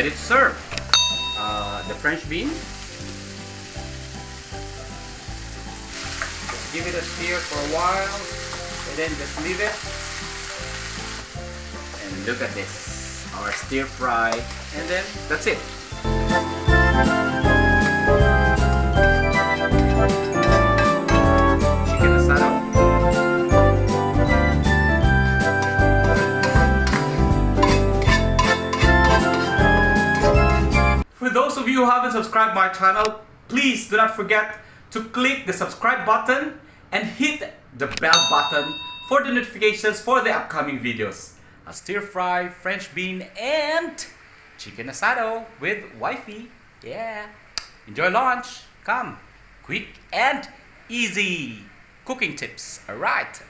ready to serve. The French bean. Give it a stir for a while, and then just leave it. And look at this, our stir fry, and then that's it. Chicken asado. For those of you who haven't subscribed my channel, please do not forget to click the subscribe button and hit the bell button for the notifications for the upcoming videos. A stir fry, French bean, and chicken asado with wifey. Yeah. Enjoy lunch. Come. Quick and easy cooking tips. Alright.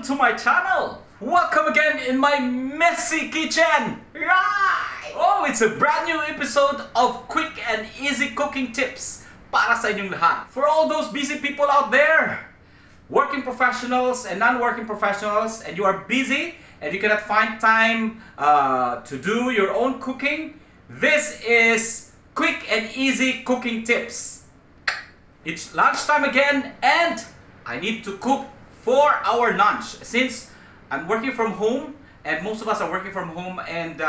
To my channel. Welcome again in my messy kitchen. Right! Oh, it's a brand new episode of quick and easy cooking tips para sa inyong lahat. For all those busy people out there, working professionals and non-working professionals, and you are busy and you cannot find time to do your own cooking, this is quick and easy cooking tips. It's lunchtime again and I need to cook for our lunch. Since I'm working from home and most of us are working from home, and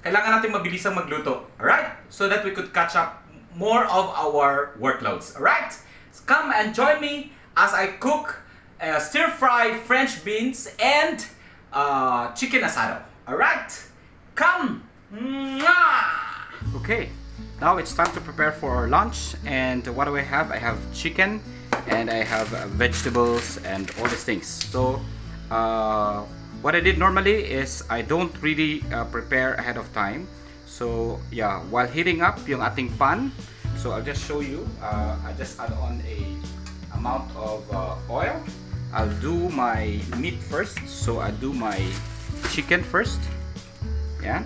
kailangan natin mabilisang magluto. Alright? So that we could catch up more of our workloads. Alright? So come and join me as I cook stir-fry French beans and chicken asado. Alright? Come! Okay, now it's time to prepare for our lunch. And what do I have? I have chicken and I have vegetables and all these things. So what I did normally is I don't really prepare ahead of time. So yeah, while heating up yung ating pan, so I'll just show you. I just add on a amount of oil. I'll do my meat first. So I do my chicken first. Yan.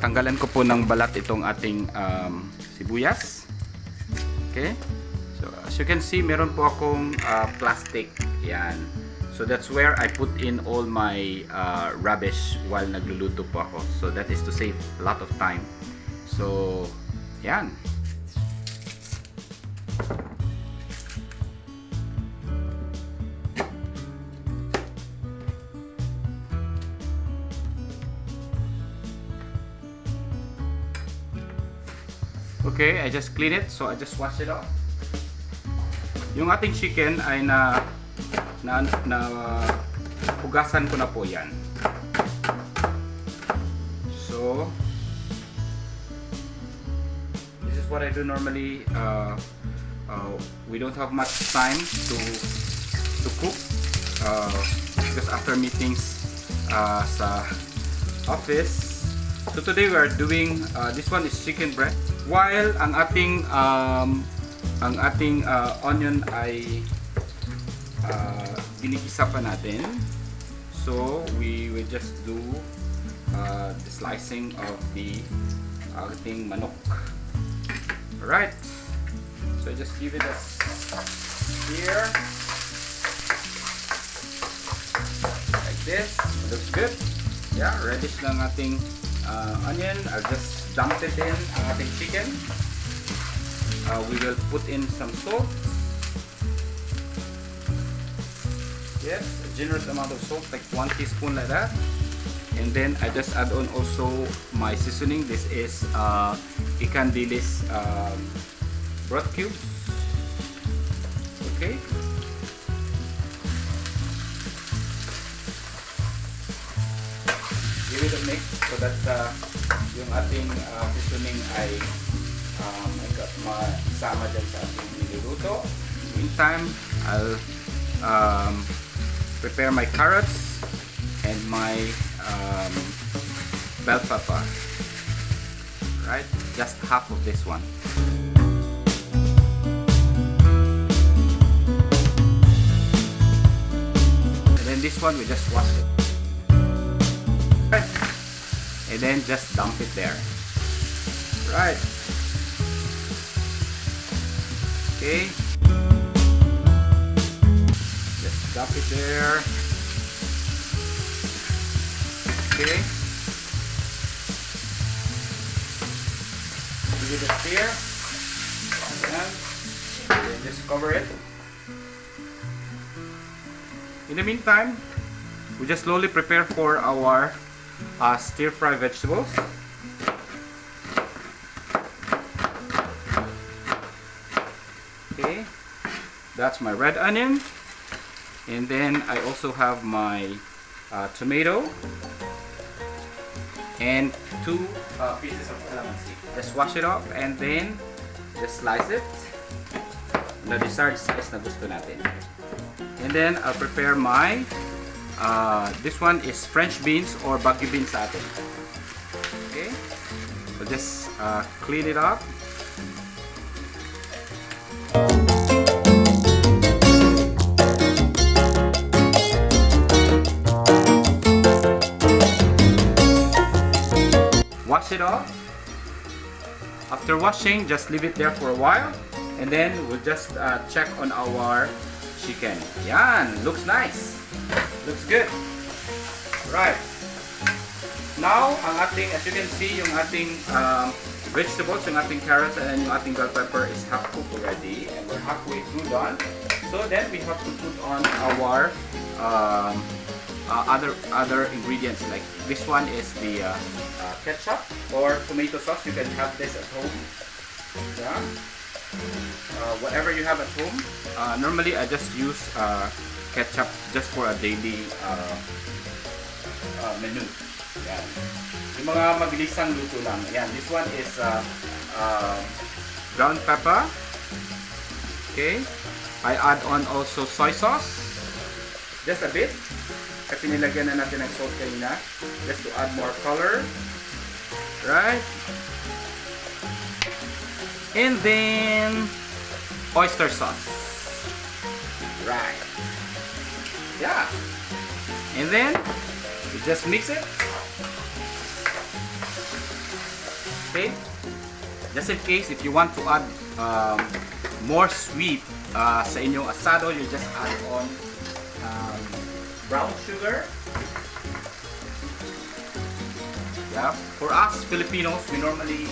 Tanggalan ko po ng balat itong ating sibuyas. Okay. So, as you can see, meron po akong plastic. Yan. So that's where I put in all my rubbish while nagluluto po ako. So that is to save a lot of time. So, yan. Okay, I just clean it. So I just wash it off. Yung ating chicken ay hugasan ko na po yan. So this is what I do normally. We don't have much time to cook because after meetings sa office. So today we are doing this one is chicken breast, while ang ating onion ay ginigisa pa natin. So we will just do the slicing of the ating manok. Alright, so just give it a stir like this. Looks good. Yeah, reddish lang ating onion. I'll just dump it in ang ating chicken. We will put in some salt. Yes, a generous amount of salt, like 1 teaspoon like that. And then I just add on also my seasoning. This is Ikan Dilis Broth cubes. Okay. Give it a mix so that yung ating seasoning ay masama dyan sa ating niluluto. Meantime, I'll prepare my carrots and my bell pepper. Right? Just half of this one. And then this one we just wash it. Right? And then just dump it there. Right. Okay. Just dump it there. Okay. Leave it here. And then just cover it. In the meantime, we just slowly prepare for our stir-fry vegetables. Okay, that's my red onion, and then I also have my tomato and 2 pieces of calamansi. Just wash it off and then just slice it na desired size na gusto natin. And then I'll prepare my this one is French beans or Baguio beans sa atin. Okay, so just clean it up. Wash it off. After washing, just leave it there for a while, and then we'll just check on our chicken. Yan, looks nice. Looks good. Right. Now, ang ating, as you can see, yung ating vegetables, yung ating carrots, and then yung ating bell pepper is half cooked already, and we're halfway through done. So then we have to put on our other ingredients. Like this one is the ketchup or tomato sauce. You can have this at home. Yeah. Whatever you have at home. Normally I just use ketchup just for a daily menu. Yan. Yung mga mabilisang luto lang. Yan. This one is ground pepper. Okay. I add on also soy sauce. Just a bit. Kasi nilagyan na natin ng salt kanina. Just to add more color. Right. And then oyster sauce. Right. Yeah. And then you just mix it. Okay. Just in case if you want to add more sweet sa inyong asado, you just add on brown sugar. Yeah. For us Filipinos, we normally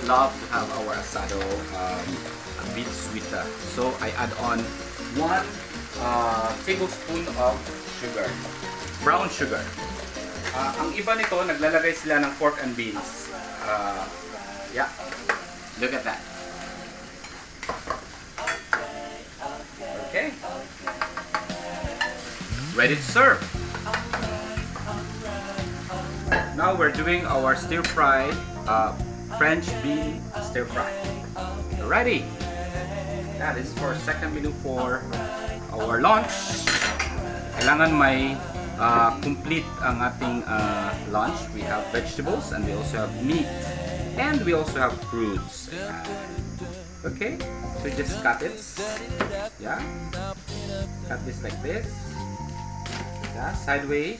love to have our asado a bit sweeter. So I add on 1 tablespoon of sugar, brown sugar. Ang iba nito, naglalagay sila ng pork and beans. Yeah, look at that. Okay, ready to serve. Now we're doing our stir-fry French bean stir-fry. Ready? That is for second menu for our lunch. Kailangan may complete ang ating lunch. We have vegetables and we also have meat and we also have fruits. Okay, so just cut it. Yeah, cut this like this. Yeah, sideways.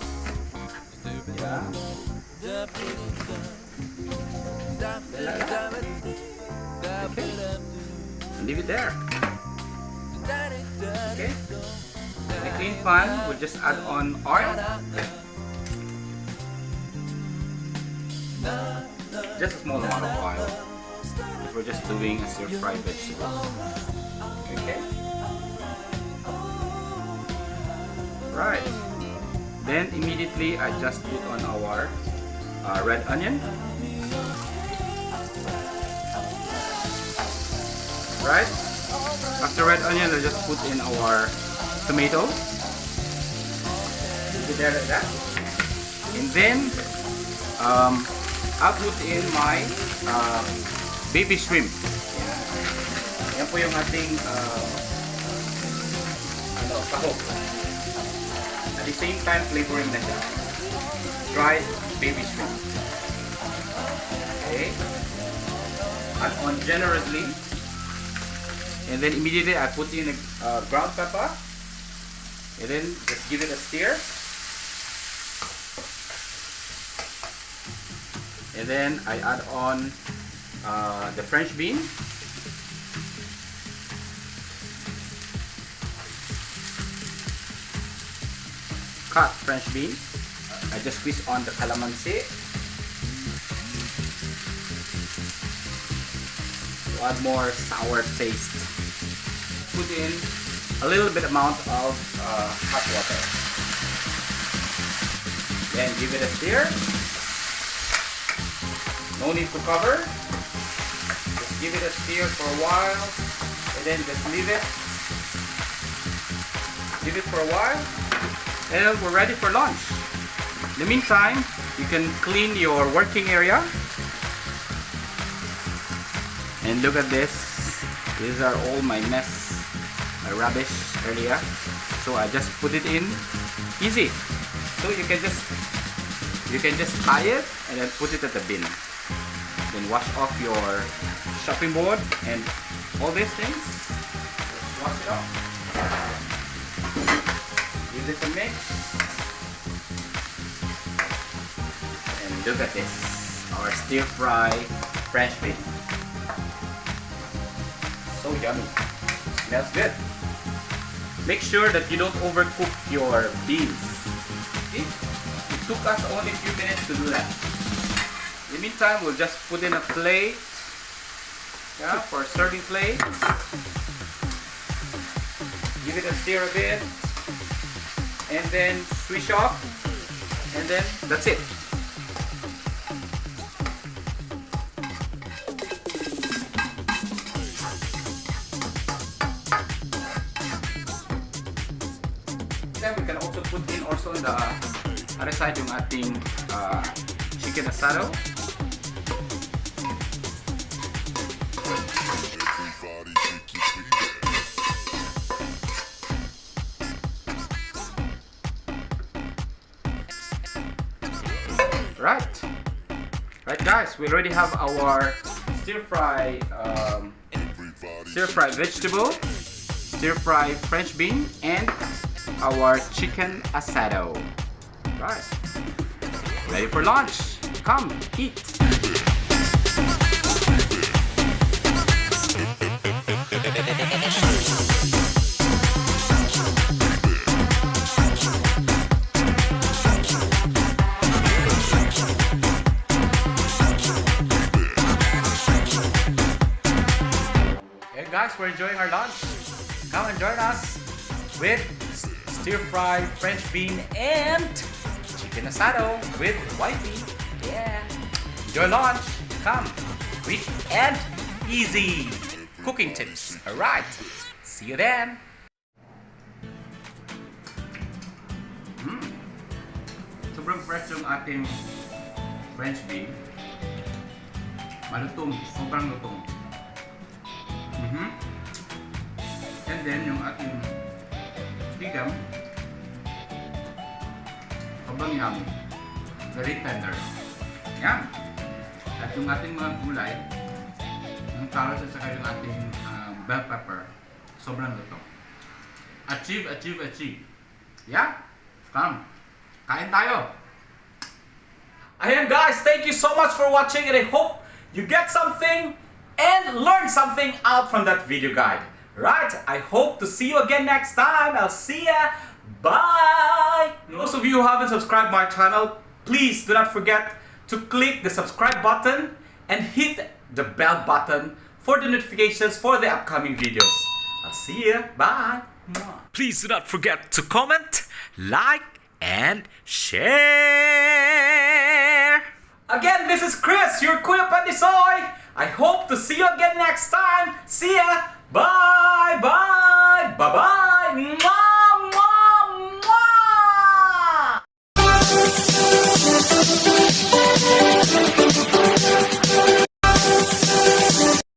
Yeah. Okay, leave it there. Okay, in a clean pan, we'll just add on oil. Just a small amount of oil. If we're just doing a stir-fried vegetables. Okay. Right. Then immediately I just put on our red onion. Right. After red onion, I just put in our tomato. Put it there like that. And then I'll put in my baby shrimp. Yan po yung ating tahog. At the same time, flavoring na siya. dried baby shrimp. Okay. Add on generously. And then immediately I put in a ground pepper. And then just give it a stir. And then I add on the French bean. Cut French bean. I just squeeze on the calamansi. To add more sour taste. Put in a little bit amount of hot water. Then give it a stir. No need to cover. Just give it a stir for a while. And then just leave it. Leave it for a while. And we're ready for lunch. In the meantime, you can clean your working area. And look at this. These are all my mess, my rubbish earlier. So I just put it in. Easy. So you can just tie it and then put it at the bin. Then wash off your chopping board and all these things. Just wash it off. Give it a mix. And look at this. Our stir fry French bean. So yummy. Smells good. Make sure that you don't overcook your beans. Okay? It took us only a few minutes to do that. In the meantime, we'll just put in a plate. Yeah, for a serving plate. Give it a stir a bit. And then swish off. And then that's it. Then we can also put in also in the other side yung ating chicken asado. Right guys, we already have our stir fry vegetable, stir fry French bean, and our chicken asado. Right, ready for lunch. Come eat. Guys, we're enjoying our lunch. Come and join us with stir-fry French bean and chicken asado with wifey. Yeah. Enjoy lunch. Come. Quick and easy cooking tips. Alright. See you then. Sobrang fresh yung ating French bean. Malutong. Sobrang lutong. And then yung ating tikam, sobrang yummy, very tender. Yan. At yung ating mga gulay, yung carrots at saka yung ating bell pepper, sobrang luto. Achieve. Yeah? Come. Kain tayo. Ayan guys, thank you so much for watching and I hope you get something and learn something out from that video guide. Right, I hope to see you again next time. I'll see ya. Bye. Those of you who haven't subscribed my channel, please do not forget to click the subscribe button and hit the bell button for the notifications for the upcoming videos. I'll see ya. Bye. Please do not forget to comment, like, and share. Again, this is Chris, your Kuya Pandisoy. I hope to see you again next time. See ya. Bye. Bye.